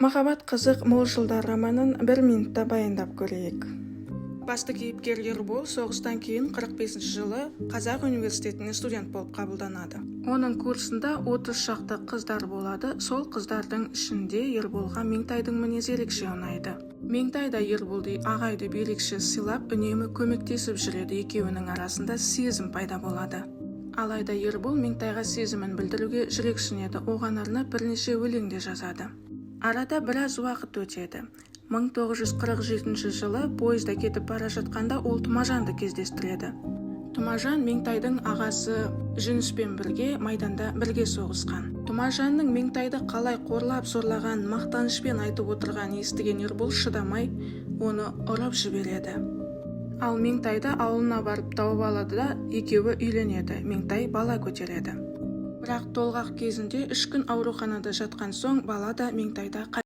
Махаббат қызық мол жылдар романын 1 минутта баяндап көрейік. Басты кейіпкер Ербол соғыстан кейін 45 жылы Қазақ университетіне студент болып қабылданады. Оның курсында 30 шақты қыздар болады. Сол қыздардың ішінде Ерболға Меңтайдың мінезі ерекше ұнайды. Меңтай да Ерболды ағайды ерекше сыйлап, үнемі көмектесіп жүреді. Екеуінің арасында сезім пайда болады. Алайда Ербол Меңтайға сезімін білдіруге жүрексінеді. Оған арнап бірнеше өлеңде жазады. Арада біраз уақыт өтеді. 1947 жылы пойызда кетіп бара жатқанда ол Тұмажанды кездестіреді. Тұмажан Меңтайдың ағасы Жүніспен бірге майданда бірге соғысқан. Тұмажанның Меңтайды қалай қорлап зорлаған, мақтанышпен айтып отырған естіген Ербол шыдамай оны ұрып жібереді. Ал Меңтайды ауылына барып тауып алады да екеуі үйленеді. Меңтай бала көтереді. Бірақ толғақ кезінде 3 күн ауруханада жатқан соң бала да Меңтайда